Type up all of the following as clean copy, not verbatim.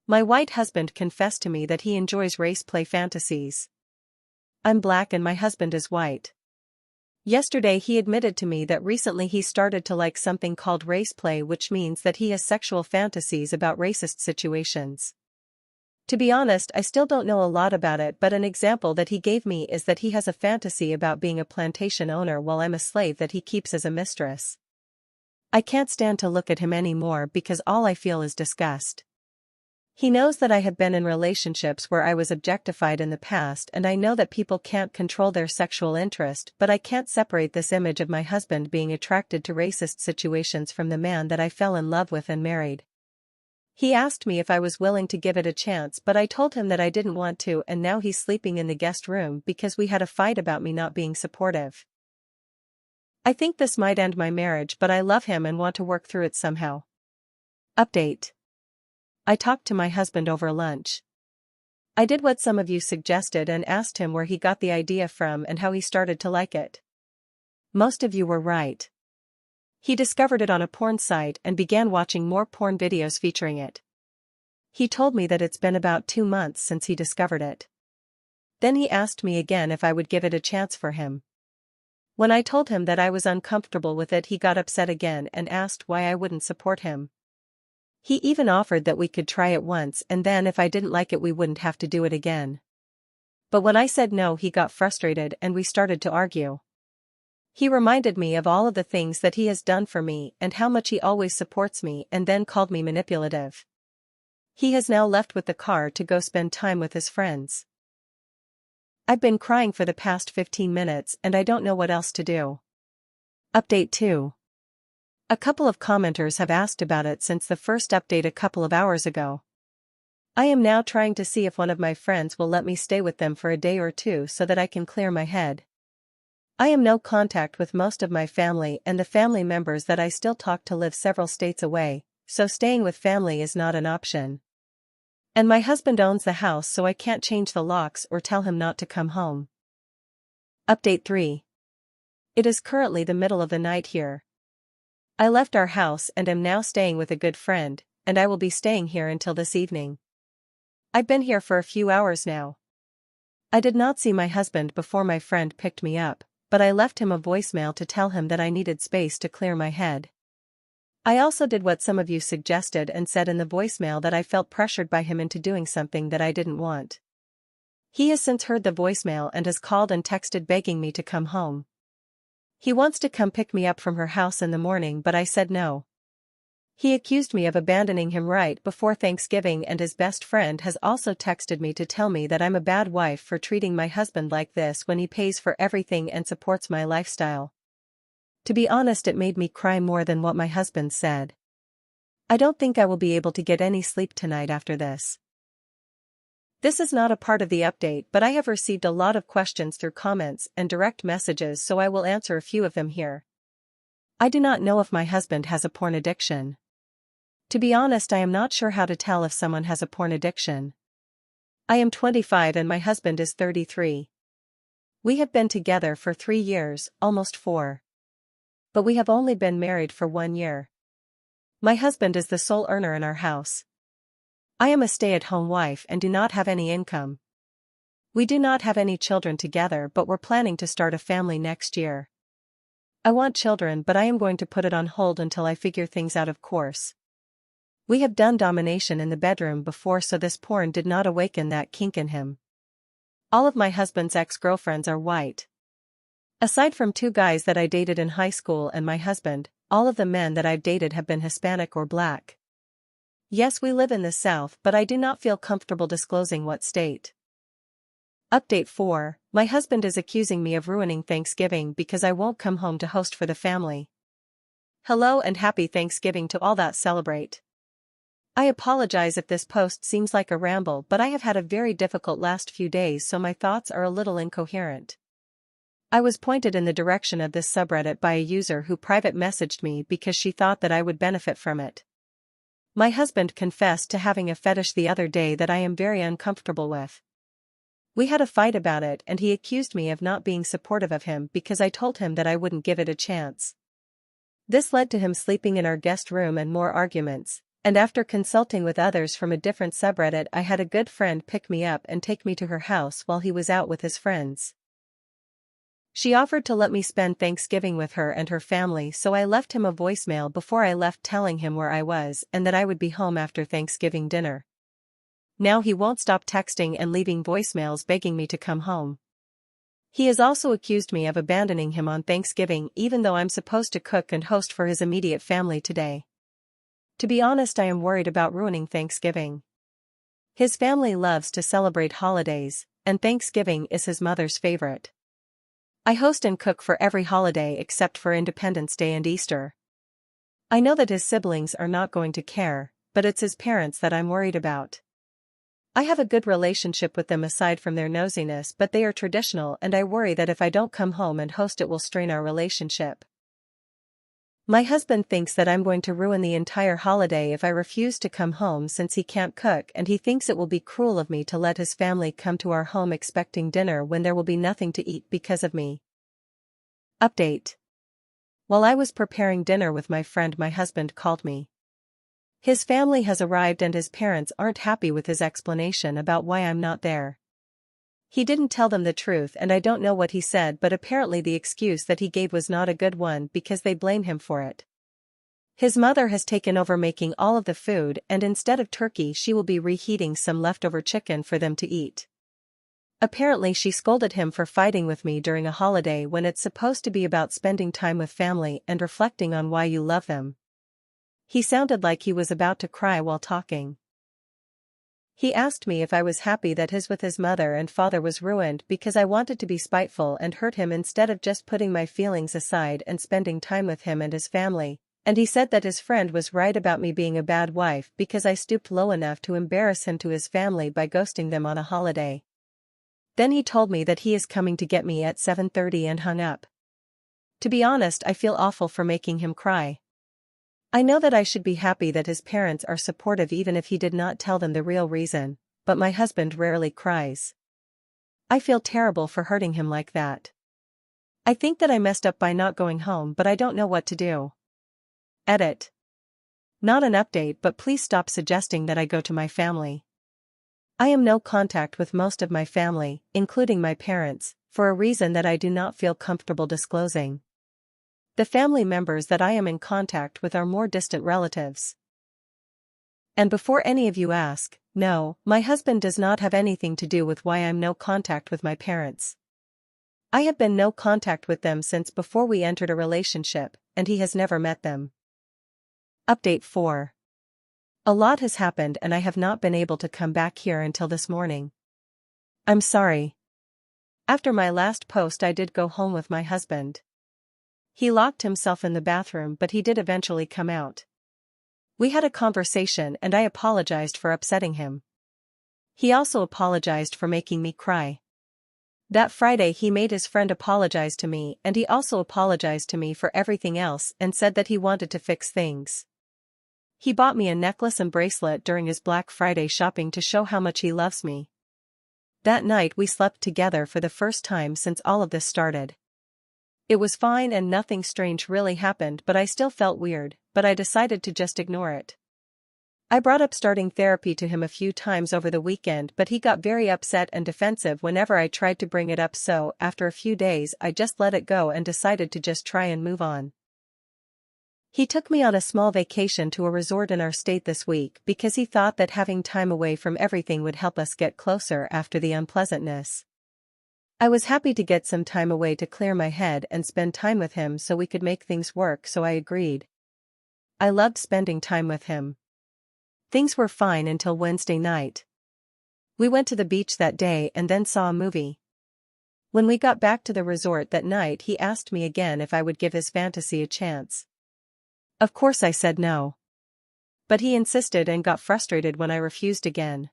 My white husband confessed to me that he enjoys raceplay fantasies. I'm black and my husband is white. Yesterday he admitted to me that recently he started to like something called raceplay, which means that he has sexual fantasies about racist situations. To be honest, I still don't know a lot about it, but an example that he gave me is that he has a fantasy about being a plantation owner while I'm a slave that he keeps as a mistress. I can't stand to look at him anymore because all I feel is disgust. He knows that I have been in relationships where I was objectified in the past, and I know that people can't control their sexual interest, but I can't separate this image of my husband being attracted to racist situations from the man that I fell in love with and married. He asked me if I was willing to give it a chance, but I told him that I didn't want to, and now he's sleeping in the guest room because we had a fight about me not being supportive. I think this might end my marriage, but I love him and want to work through it somehow. Update. I talked to my husband over lunch. I did what some of you suggested and asked him where he got the idea from and how he started to like it. Most of you were right. He discovered it on a porn site and began watching more porn videos featuring it. He told me that it's been about 2 months since he discovered it. Then he asked me again if I would give it a chance for him. When I told him that I was uncomfortable with it, he got upset again and asked why I wouldn't support him. He even offered that we could try it once and then if I didn't like it we wouldn't have to do it again. But when I said no, he got frustrated and we started to argue. He reminded me of all of the things that he has done for me and how much he always supports me, and then called me manipulative. He has now left with the car to go spend time with his friends. I've been crying for the past 15 minutes and I don't know what else to do. Update 2. A couple of commenters have asked about it since the first update a couple of hours ago. I am now trying to see if one of my friends will let me stay with them for a day or two so that I can clear my head. I am no contact with most of my family, and the family members that I still talk to live several states away, so staying with family is not an option. And my husband owns the house, so I can't change the locks or tell him not to come home. Update 3. It is currently the middle of the night here. I left our house and am now staying with a good friend, and I will be staying here until this evening. I've been here for a few hours now. I did not see my husband before my friend picked me up, but I left him a voicemail to tell him that I needed space to clear my head. I also did what some of you suggested and said in the voicemail that I felt pressured by him into doing something that I didn't want. He has since heard the voicemail and has called and texted begging me to come home. He wants to come pick me up from her house in the morning, but I said no. He accused me of abandoning him right before Thanksgiving, and his best friend has also texted me to tell me that I'm a bad wife for treating my husband like this when he pays for everything and supports my lifestyle. To be honest, it made me cry more than what my husband said. I don't think I will be able to get any sleep tonight after this. This is not a part of the update, but I have received a lot of questions through comments and direct messages, so I will answer a few of them here. I do not know if my husband has a porn addiction. To be honest, I am not sure how to tell if someone has a porn addiction. I am 25 and my husband is 33. We have been together for 3 years, almost 4. But we have only been married for 1 year. My husband is the sole earner in our house. I am a stay-at-home wife and do not have any income. We do not have any children together, but we're planning to start a family next year. I want children, but I am going to put it on hold until I figure things out, of course. We have done domination in the bedroom before, so this porn did not awaken that kink in him. All of my husband's ex-girlfriends are white. Aside from 2 guys that I dated in high school and my husband, all of the men that I've dated have been Hispanic or black. Yes, we live in the South, but I do not feel comfortable disclosing what state. Update 4. My husband is accusing me of ruining Thanksgiving because I won't come home to host for the family. Hello and happy Thanksgiving to all that celebrate. I apologize if this post seems like a ramble, but I have had a very difficult last few days, so my thoughts are a little incoherent. I was pointed in the direction of this subreddit by a user who private messaged me because she thought that I would benefit from it. My husband confessed to having a fetish the other day that I am very uncomfortable with. We had a fight about it and he accused me of not being supportive of him because I told him that I wouldn't give it a chance. This led to him sleeping in our guest room and more arguments, And after consulting with others from a different subreddit, I had a good friend pick me up and take me to her house while he was out with his friends. She offered to let me spend Thanksgiving with her and her family, so I left him a voicemail before I left telling him where I was and that I would be home after Thanksgiving dinner. Now he won't stop texting and leaving voicemails begging me to come home. He has also accused me of abandoning him on Thanksgiving even though I'm supposed to cook and host for his immediate family today. To be honest, I am worried about ruining Thanksgiving. His family loves to celebrate holidays, and Thanksgiving is his mother's favorite. I host and cook for every holiday except for Independence Day and Easter. I know that his siblings are not going to care, but it's his parents that I'm worried about. I have a good relationship with them aside from their nosiness, but they are traditional and I worry that if I don't come home and host it will strain our relationship. My husband thinks that I'm going to ruin the entire holiday if I refuse to come home since he can't cook, and he thinks it will be cruel of me to let his family come to our home expecting dinner when there will be nothing to eat because of me. Update. While I was preparing dinner with my friend, my husband called me. His family has arrived and his parents aren't happy with his explanation about why I'm not there. He didn't tell them the truth and I don't know what he said, but apparently the excuse that he gave was not a good one because they blame him for it. His mother has taken over making all of the food, and instead of turkey she will be reheating some leftover chicken for them to eat. Apparently she scolded him for fighting with me during a holiday when it's supposed to be about spending time with family and reflecting on why you love them. He sounded like he was about to cry while talking. He asked me if I was happy that his with his mother and father was ruined because I wanted to be spiteful and hurt him instead of just putting my feelings aside and spending time with him and his family, and he said that his friend was right about me being a bad wife because I stooped low enough to embarrass him to his family by ghosting them on a holiday. Then he told me that he is coming to get me at 7:30 and hung up. To be honest, I feel awful for making him cry. I know that I should be happy that his parents are supportive even if he did not tell them the real reason, but my husband rarely cries. I feel terrible for hurting him like that. I think that I messed up by not going home, but I don't know what to do. Edit. Not an update, but please stop suggesting that I go to my family. I am no contact with most of my family, including my parents, for a reason that I do not feel comfortable disclosing. The family members that I am in contact with are more distant relatives. And before any of you ask, no, my husband does not have anything to do with why I'm no contact with my parents. I have been no contact with them since before we entered a relationship, and he has never met them. Update 4. A lot has happened and I have not been able to come back here until this morning. I'm sorry. After my last post I did go home with my husband. He locked himself in the bathroom, but he did eventually come out. We had a conversation and I apologized for upsetting him. He also apologized for making me cry. That Friday he made his friend apologize to me, and he also apologized to me for everything else and said that he wanted to fix things. He bought me a necklace and bracelet during his Black Friday shopping to show how much he loves me. That night we slept together for the first time since all of this started. It was fine and nothing strange really happened, but I still felt weird, but I decided to just ignore it. I brought up starting therapy to him a few times over the weekend, but he got very upset and defensive whenever I tried to bring it up, so after a few days I just let it go and decided to just try and move on. He took me on a small vacation to a resort in our state this week because he thought that having time away from everything would help us get closer after the unpleasantness. I was happy to get some time away to clear my head and spend time with him so we could make things work, so I agreed. I loved spending time with him. Things were fine until Wednesday night. We went to the beach that day and then saw a movie. When we got back to the resort that night, he asked me again if I would give his fantasy a chance. Of course I said no. But he insisted and got frustrated when I refused again.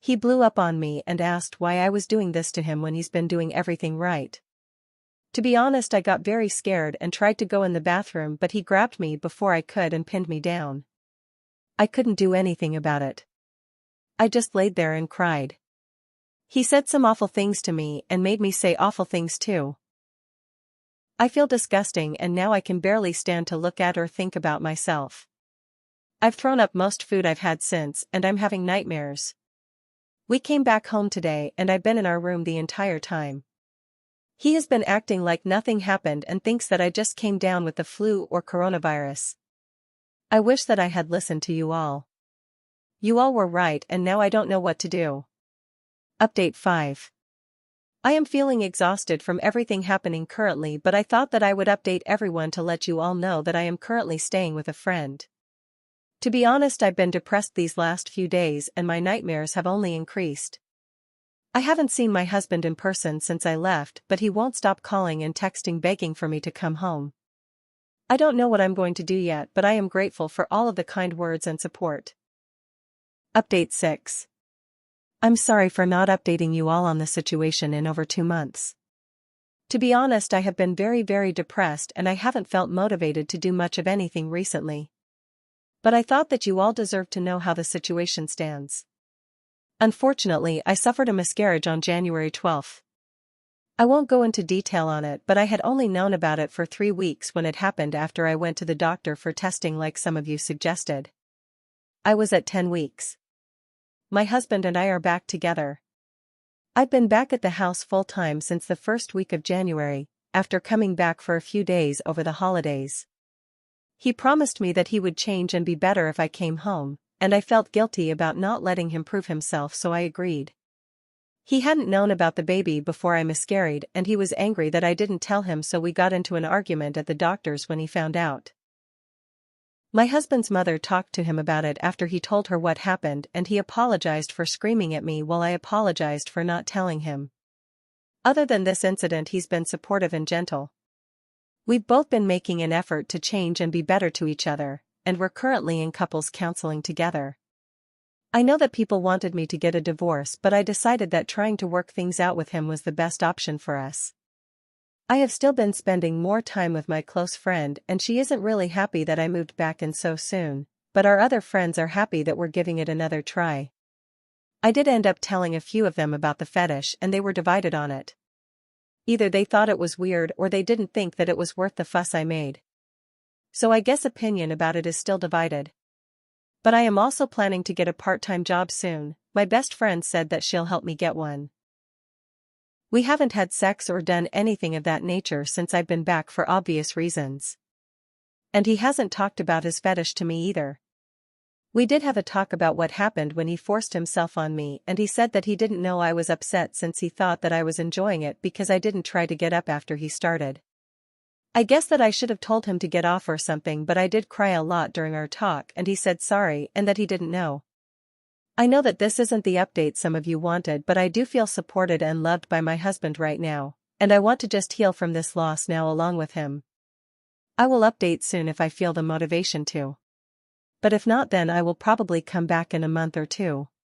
He blew up on me and asked why I was doing this to him when he's been doing everything right. To be honest, I got very scared and tried to go in the bathroom, but he grabbed me before I could and pinned me down. I couldn't do anything about it. I just laid there and cried. He said some awful things to me and made me say awful things too. I feel disgusting and now I can barely stand to look at or think about myself. I've thrown up most food I've had since and I'm having nightmares. We came back home today and I've been in our room the entire time. He has been acting like nothing happened and thinks that I just came down with the flu or coronavirus. I wish that I had listened to you all. You all were right and now I don't know what to do. Update 5. I am feeling exhausted from everything happening currently, but I thought that I would update everyone to let you all know that I am currently staying with a friend. To be honest, I've been depressed these last few days and my nightmares have only increased. I haven't seen my husband in person since I left, but he won't stop calling and texting begging for me to come home. I don't know what I'm going to do yet, but I am grateful for all of the kind words and support. Update 6. I'm sorry for not updating you all on the situation in over 2 months. To be honest, I have been very depressed and I haven't felt motivated to do much of anything recently. But I thought that you all deserve to know how the situation stands. Unfortunately, I suffered a miscarriage on January 12th. I won't go into detail on it, but I had only known about it for 3 weeks when it happened after I went to the doctor for testing like some of you suggested. I was at 10 weeks. My husband and I are back together. I've been back at the house full-time since the first week of January, after coming back for a few days over the holidays. He promised me that he would change and be better if I came home, and I felt guilty about not letting him prove himself, so I agreed. He hadn't known about the baby before I miscarried and he was angry that I didn't tell him, so we got into an argument at the doctor's when he found out. My husband's mother talked to him about it after he told her what happened and he apologized for screaming at me while I apologized for not telling him. Other than this incident, he's been supportive and gentle. We've both been making an effort to change and be better to each other, and we're currently in couples counseling together. I know that people wanted me to get a divorce, but I decided that trying to work things out with him was the best option for us. I have still been spending more time with my close friend and she isn't really happy that I moved back in so soon, but our other friends are happy that we're giving it another try. I did end up telling a few of them about the fetish and they were divided on it. Either they thought it was weird or they didn't think that it was worth the fuss I made. So I guess opinion about it is still divided. But I am also planning to get a part-time job soon. My best friend said that she'll help me get one. We haven't had sex or done anything of that nature since I've been back for obvious reasons. And he hasn't talked about his fetish to me either. We did have a talk about what happened when he forced himself on me, and he said that he didn't know I was upset since he thought that I was enjoying it because I didn't try to get up after he started. I guess that I should have told him to get off or something, but I did cry a lot during our talk and he said sorry and that he didn't know. I know that this isn't the update some of you wanted, but I do feel supported and loved by my husband right now, and I want to just heal from this loss now along with him. I will update soon if I feel the motivation to. But if not, then I will probably come back in a month or 2.